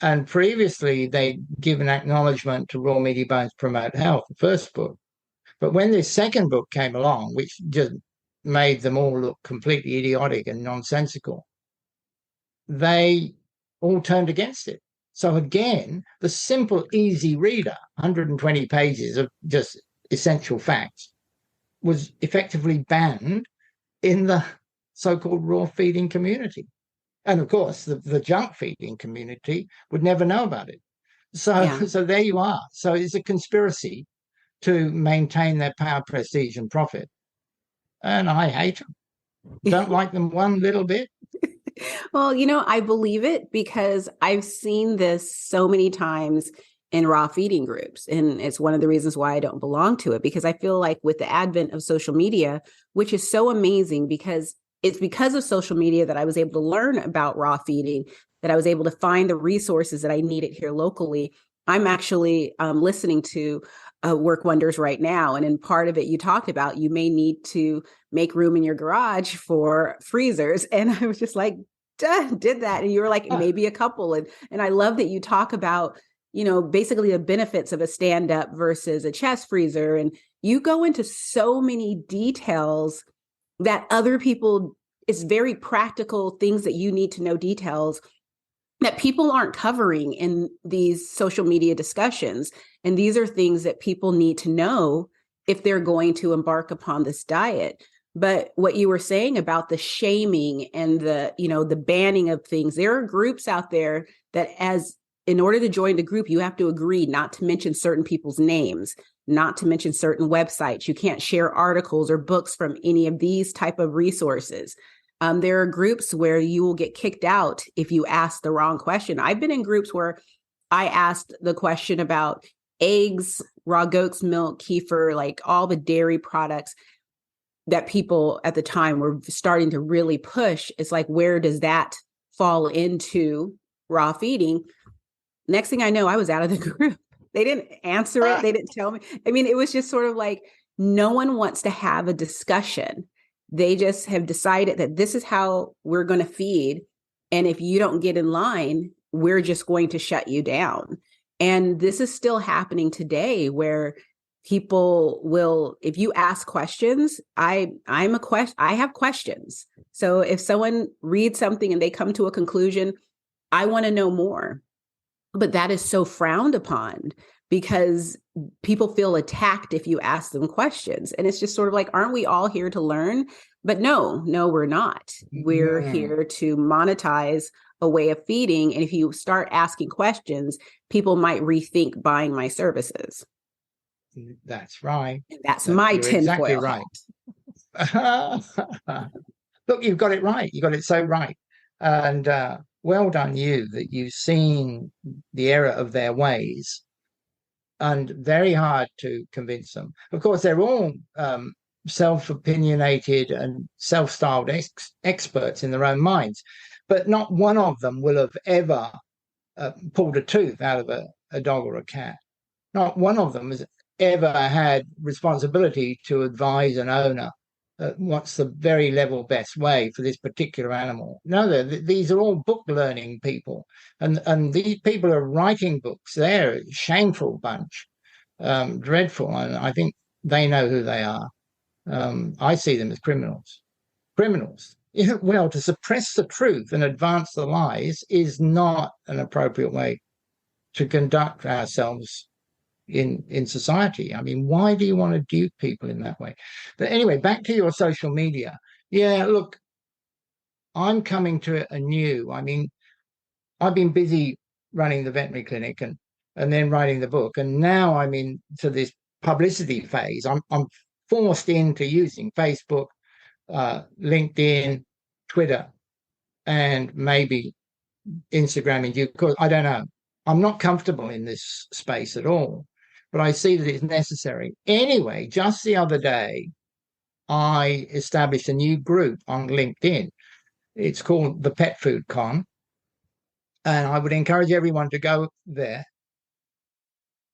and previously they'd given acknowledgement to Raw Meaty Bones Promote Health, the first book. But when this second book came along, which just made them all look completely idiotic and nonsensical, they all turned against it. So again, the simple, easy reader, 120 pages of just essential facts, was effectively banned in the so-called raw feeding community. And of course, the junk feeding community would never know about it. So there you are. So it's a conspiracy to maintain their power, prestige, and profit. And I hate them. Don't like them one little bit. Well, I believe it because I've seen this so many times in raw feeding groups. And it's one of the reasons why I don't belong to it, because I feel like with the advent of social media, which is so amazing because it's because of social media that I was able to learn about raw feeding, that I was able to find the resources that I needed here locally. I'm actually listening to Work Wonders right now. And in part of it, you talked about you may need to make room in your garage for freezers. And I was just like, did that. And you were like, maybe a couple. And I love that you talk about, basically the benefits of a stand-up versus a chest freezer. And you go into so many details that other people, it's very practical things that you need to know details that people aren't covering in these social media discussions. And these are things that people need to know if they're going to embark upon this diet. But what you were saying about the shaming and the banning of things, there are groups out there that in order to join the group, you have to agree not to mention certain people's names, not to mention certain websites. You can't share articles or books from any of these type of resources. There are groups where you will get kicked out if you ask the wrong question. I've been in groups where I asked the question about eggs, raw goat's milk, kefir, like all the dairy products that people at the time were starting to really push. It's like, where does that fall into raw feeding? Next thing I know, I was out of the group. They didn't answer it. They didn't tell me. I mean, it was just sort of like, no one wants to have a discussion. They just have decided that this is how we're going to feed. And if you don't get in line, we're just going to shut you down. And this is still happening today where people will, if you ask questions, I have questions. So if someone reads something and they come to a conclusion, I want to know more. But that is so frowned upon because people feel attacked if you ask them questions. And it's just sort of like, aren't we all here to learn? But no, we're not. We're here to monetize a way of feeding. And if you start asking questions, people might rethink buying my services. That's right. That's my tinfoil. Exactly right. Look, you've got it right. You got it so right. And well done you that you've seen the error of their ways, and very hard to convince them. Of course, they're all self-opinionated and self-styled experts in their own minds, but not one of them will have ever pulled a tooth out of a dog or a cat. Not one of them has ever had responsibility to advise an owner what's the very level best way for this particular animal. No, these are all book learning people, and these people are writing books. They're a shameful bunch, dreadful, and I think they know who they are. I see them as criminals. well, to suppress the truth and advance the lies is not an appropriate way to conduct ourselves in society. I mean, why do you want to dupe people in that way? But anyway, back to your social media. Yeah, look, I'm coming to it anew. I mean, I've been busy running the veterinary clinic and then writing the book, and now I'm into this publicity phase. I'm forced into using Facebook, LinkedIn, Twitter, and maybe Instagram in due course. I don't know. I'm not comfortable in this space at all, but I see that it's necessary. Anyway, just the other day, I established a new group on LinkedIn. It's called the Pet Food Con, and I would encourage everyone to go there.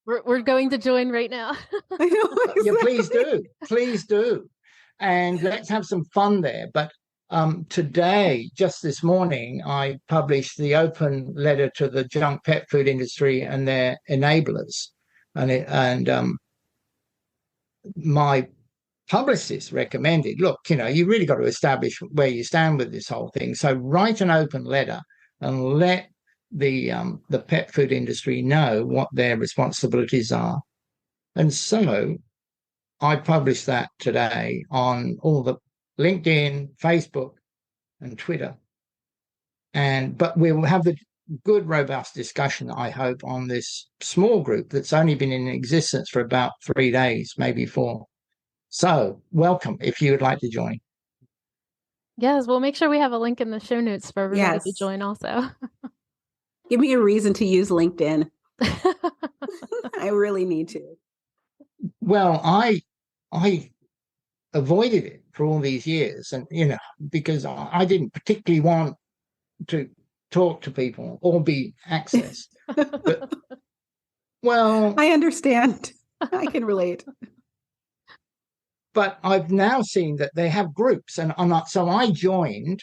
We're going to join right now. I know, exactly. Yeah, please do, and let's have some fun there. But today, just this morning, I published the open letter to the junk pet food industry and their enablers, and my publicist recommended, look, you really got to establish where you stand with this whole thing. So write an open letter and let the pet food industry know what their responsibilities are. And so I published that today on all the LinkedIn, Facebook, and Twitter. But we will have the good, robust discussion, I hope, on this small group that's only been in existence for about 3 days, maybe 4. So welcome if you would like to join. Yes, we'll make sure we have a link in the show notes for everybody to Yes. join also. Give me a reason to use LinkedIn. I really need to. Well, I avoided it for all these years, and because I didn't particularly want to talk to people or be accessed. But, well, I understand. I can relate. But I've now seen that they have groups, and so I joined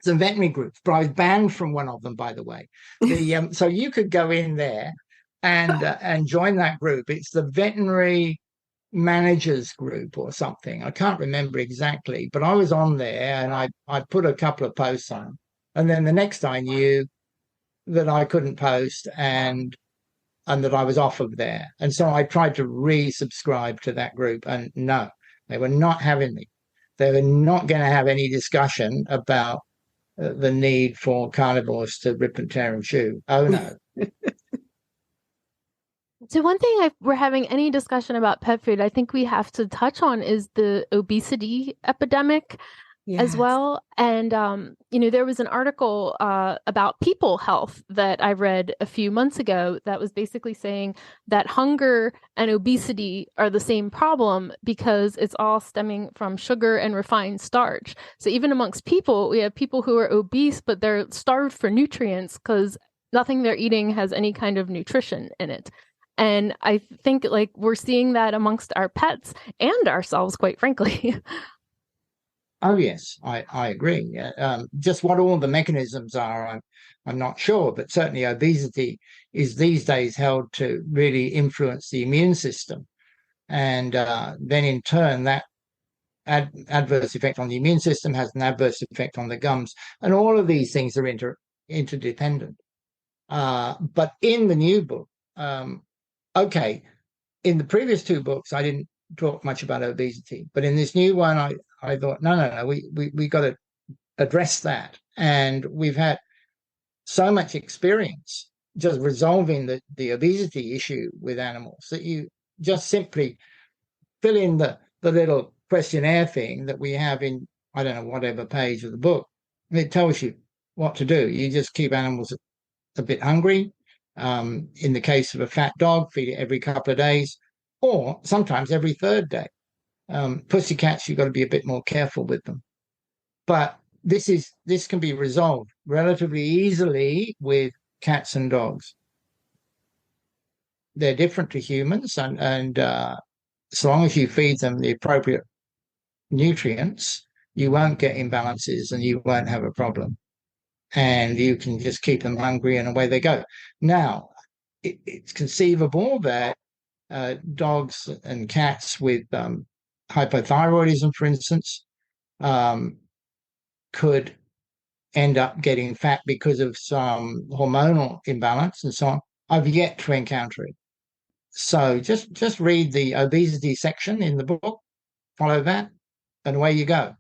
some veterinary groups, but I was banned from one of them, by the way. So you could go in there and join that group. It's the veterinary managers group or something. I can't remember exactly, but I was on there and I put a couple of posts on, and then the next I knew that I couldn't post and that I was off of there. And so I tried to resubscribe to that group, and no, they were not having me. They were not going to have any discussion about the need for carnivores to rip and tear and chew. Oh, no. So one thing, if we're having any discussion about pet food, I think we have to touch on is the obesity epidemic. Yes. As well. And, there was an article about people health that I read a few months ago that was basically saying that hunger and obesity are the same problem because it's all stemming from sugar and refined starch. So even amongst people, we have people who are obese, but they're starved for nutrients because nothing they're eating has any kind of nutrition in it. And I think we're seeing that amongst our pets and ourselves, quite frankly. Oh, yes, I agree. Just what all the mechanisms are, I'm not sure, but certainly obesity is these days held to really influence the immune system. And then in turn, that adverse effect on the immune system has an adverse effect on the gums. And all of these things are interdependent. But in the new book, in the previous 2 books, I didn't talk much about obesity, but in this new one, I thought, no, we got to address that. And we've had so much experience just resolving the obesity issue with animals that you just simply fill in the little questionnaire thing that we have in, I don't know, whatever page of the book. And it tells you what to do. You just keep animals a bit hungry. In the case of a fat dog, feed it every couple of days, or sometimes every 3rd day. Pussycats, you've got to be a bit more careful with them. But this can be resolved relatively easily with cats and dogs. They're different to humans, and as long as you feed them the appropriate nutrients, you won't get imbalances and you won't have a problem. And you can just keep them hungry and away they go. Now, it's conceivable that dogs and cats with hypothyroidism, for instance, could end up getting fat because of some hormonal imbalance and so on. I've yet to encounter it. So just read the obesity section in the book, follow that, and away you go.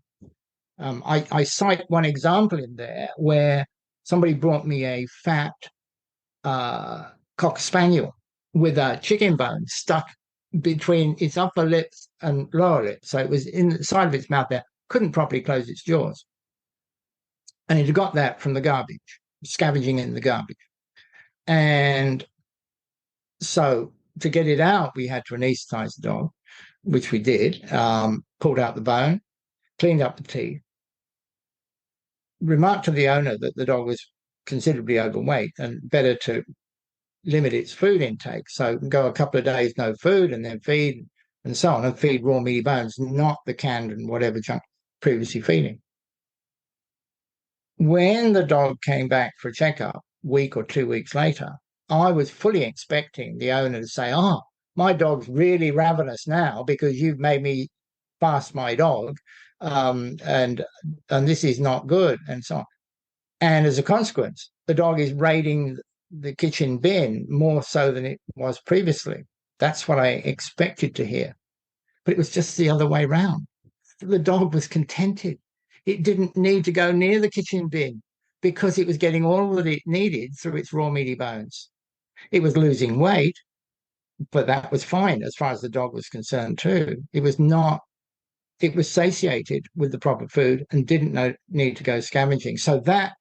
I cite one example in there where somebody brought me a fat Cocker Spaniel with a chicken bone stuck between its upper lips and lower lip. So it was in the side of its mouth there, couldn't properly close its jaws. And it got that from the garbage, scavenging in the garbage. And so to get it out, we had to anesthetize the dog, which we did, pulled out the bone, cleaned up the teeth, remarked to the owner that the dog was considerably overweight and better to limit its food intake. So go a couple of days no food and then feed and so on, and feed raw meaty bones, not the canned and whatever junk previously feeding. When the dog came back for a checkup, week or 2 weeks later, I was fully expecting the owner to say, "Oh, my dog's really ravenous now because you've made me fast my dog, and this is not good," and so on. And as a consequence, the dog is raiding the kitchen bin more so than it was previously. That's what I expected to hear. But it was just the other way around. The dog was contented. It didn't need to go near the kitchen bin because it was getting all that it needed through its raw meaty bones. It was losing weight, but that was fine as far as the dog was concerned too. It was satiated with the proper food and didn't need to go scavenging. So that,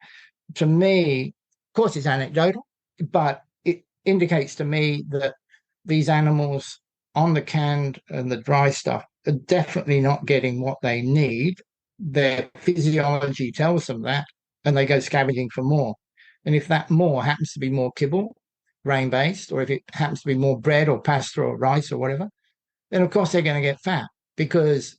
to me, of course, it's anecdotal, but it indicates to me that these animals on the canned and the dry stuff are definitely not getting what they need. Their physiology tells them that, and they go scavenging for more. And if that more happens to be more kibble, grain-based, or if it happens to be more bread or pasta or rice or whatever, then of course they're going to get fat because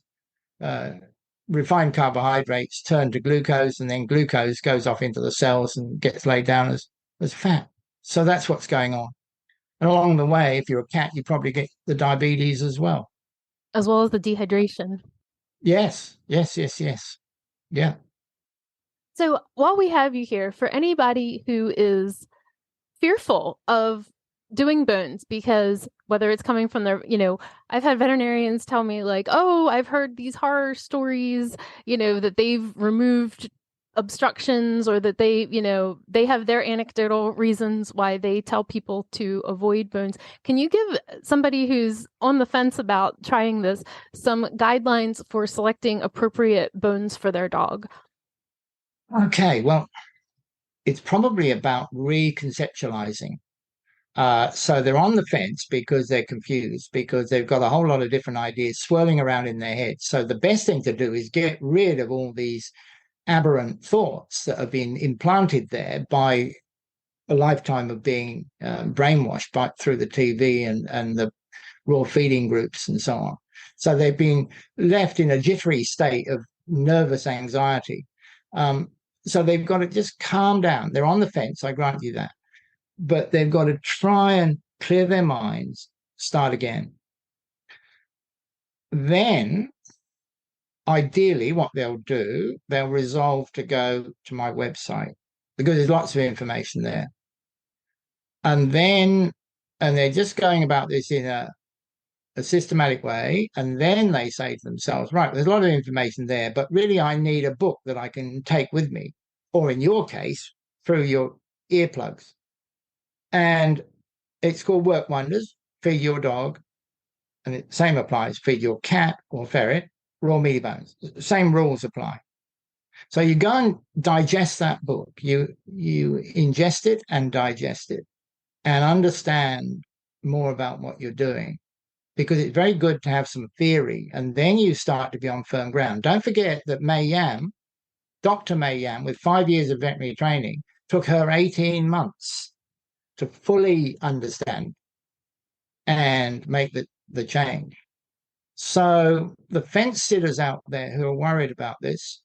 refined carbohydrates turn to glucose, and then glucose goes off into the cells and gets laid down as fat. So that's what's going on. And along the way, if you're a cat, you probably get the diabetes as well. As well as the dehydration. Yes. Yeah. So while we have you here, for anybody who is fearful of doing bones, because whether it's coming from their, I've had veterinarians tell me like, "Oh, I've heard these horror stories, that they've removed obstructions, or that they have their anecdotal reasons why they tell people to avoid bones." Can you give somebody who's on the fence about trying this some guidelines for selecting appropriate bones for their dog? Okay, well, it's probably about reconceptualizing. So they're on the fence because they're confused, because they've got a whole lot of different ideas swirling around in their heads. So the best thing to do is get rid of all these aberrant thoughts that have been implanted there by a lifetime of being brainwashed through the TV and the raw feeding groups and so on. So they've been left in a jittery state of nervous anxiety. So they've got to just calm down. They're on the fence, I grant you that. But they've got to try and clear their minds, start again. Then, ideally, what they'll do, they'll resolve to go to my website because there's lots of information there. And they're just going about this in a systematic way. And then they say to themselves, right, there's a lot of information there, but really I need a book that I can take with me, or in your case, through your earplugs. And it's called Work Wonders, Feed Your Dog. And the same applies, feed your cat or ferret, raw meaty bones. The same rules apply. So you go and digest that book. You ingest it and digest it and understand more about what you're doing, because it's very good to have some theory, and then you start to be on firm ground. Don't forget that Dr. May Yam, with 5 years of veterinary training, took her 18 months to fully understand and make the change. So the fence sitters out there who are worried about this,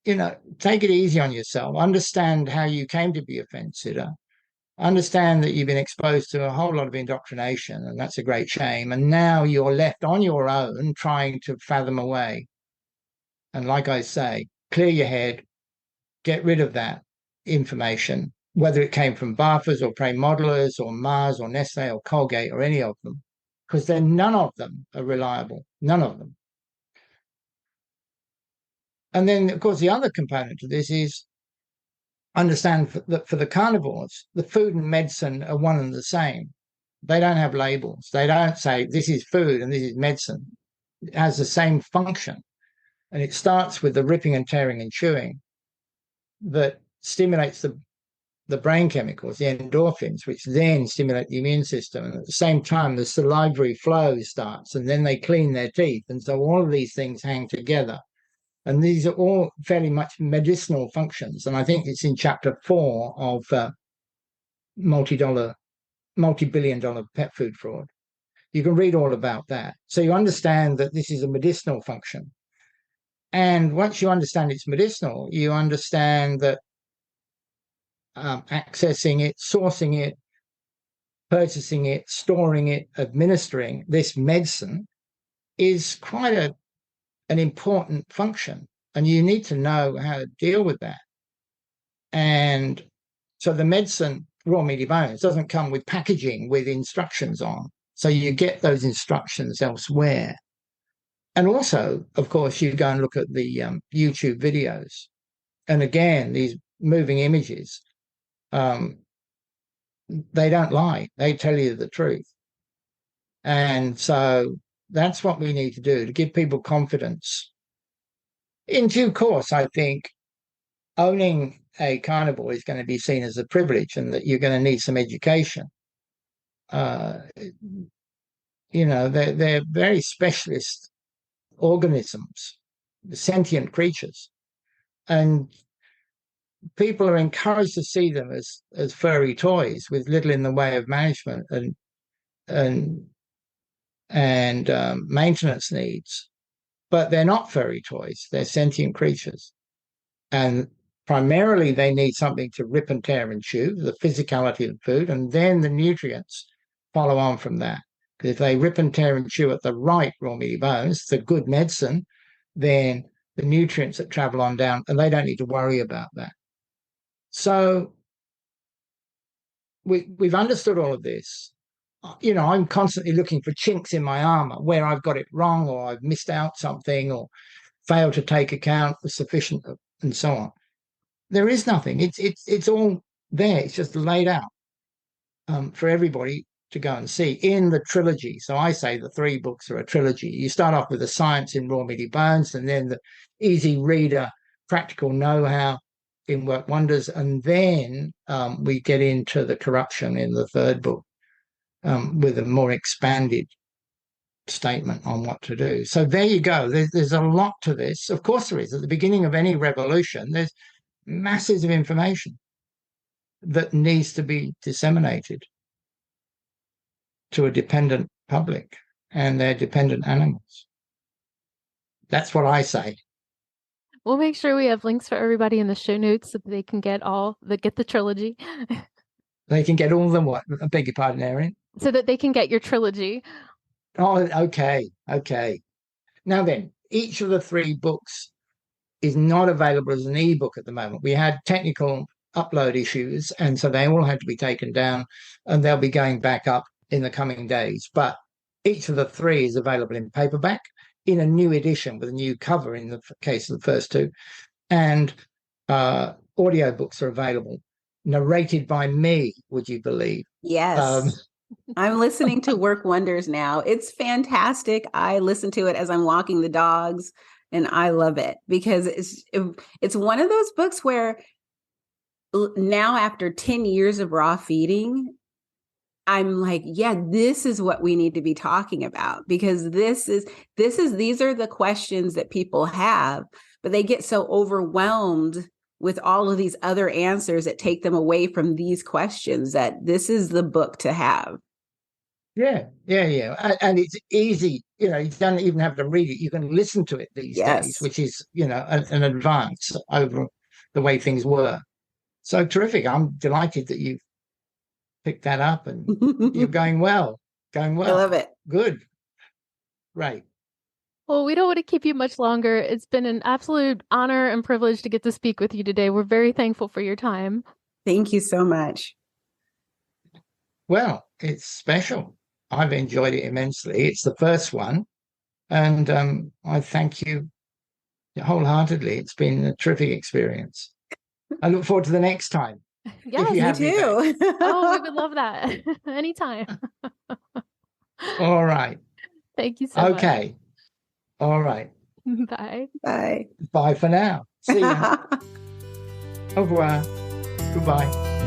take it easy on yourself. Understand how you came to be a fence sitter. Understand that you've been exposed to a whole lot of indoctrination, and that's a great shame. And now you're left on your own trying to fathom a way. And like I say, clear your head, get rid of that information, whether it came from BAFAs or Prey Modelers or Mars or Nestle or Colgate or any of them, because then none of them are reliable, none of them. And then, of course, the other component to this is understand that for the carnivores, the food and medicine are one and the same. They don't have labels. They don't say this is food and this is medicine. It has the same function. And it starts with the ripping and tearing and chewing that stimulates the brain chemicals, the endorphins, which then stimulate the immune system. And at the same time, the salivary flow starts, and then they clean their teeth. And so all of these things hang together. And these are all fairly much medicinal functions. And I think it's in chapter 4 of multi-billion-dollar pet food fraud. You can read all about that. So you understand that this is a medicinal function. And once you understand it's medicinal, you understand that accessing it, sourcing it, purchasing it, storing it, administering this medicine is quite an important function. And you need to know how to deal with that. And so the medicine, raw meaty bones, doesn't come with packaging with instructions on. So you get those instructions elsewhere. And also, of course, you go and look at the YouTube videos. And again, these moving images, they don't lie. They tell you the truth. And so that's what we need to do to give people confidence. In due course, I think owning a carnivore is going to be seen as a privilege and that you're going to need some education. They're very specialist organisms, sentient creatures. And people are encouraged to see them as furry toys with little in the way of management and maintenance needs. But they're not furry toys. They're sentient creatures. And primarily they need something to rip and tear and chew, the physicality of the food, and then the nutrients follow on from that. Because if they rip and tear and chew at the right raw meaty bones, the good medicine, then the nutrients that travel on down, and they don't need to worry about that. So we've understood all of this. I'm constantly looking for chinks in my armor where I've got it wrong or I've missed out something or failed to take account for sufficient and so on. There is nothing. It's all there. It's just laid out for everybody to go and see in the trilogy. So I say the 3 books are a trilogy. You start off with the science in raw meaty bones, and then the easy reader, practical know-how in Work Wonders, and then we get into the corruption in the 3rd book with a more expanded statement on what to do. So there you go. There's a lot to this. Of course there is. At the beginning of any revolution, there's masses of information that needs to be disseminated to a dependent public and their dependent animals. That's what I say. We'll make sure we have links for everybody in the show notes so that they can get the trilogy. They can get all of them what? I beg your pardon, Erin? So that they can get your trilogy. Oh, okay. Now then, each of the 3 books is not available as an ebook at the moment. We had technical upload issues, and so they all had to be taken down, and they'll be going back up in the coming days. But each of the 3 is available in paperback in a new edition with a new cover in the case of the first 2. And audiobooks are available, narrated by me, would you believe? Yes. I'm listening to Work Wonders now. It's fantastic. I listen to it as I'm walking the dogs, and I love it because it's one of those books where now after 10 years of raw feeding, I'm like, yeah, this is what we need to be talking about, because these are the questions that people have, but they get so overwhelmed with all of these other answers that take them away from these questions that this is the book to have. Yeah. And it's easy, you don't even have to read it. You can listen to it these days, which is, an advance over the way things were. So terrific. I'm delighted that you've picked that up and you're going well. I love it. Good. Right. Well, we don't want to keep you much longer. It's been an absolute honor and privilege to get to speak with you today. We're very thankful for your time. Thank you so much. Well, it's special. I've enjoyed it immensely. It's the first one. And I thank you wholeheartedly. It's been a terrific experience. I look forward to the next time. Yes, you Me have me back. too. oh, we would love that. Anytime. All right. Thank you so much. Okay. All right. Bye. Bye. Bye for now. See ya. Au revoir. Goodbye.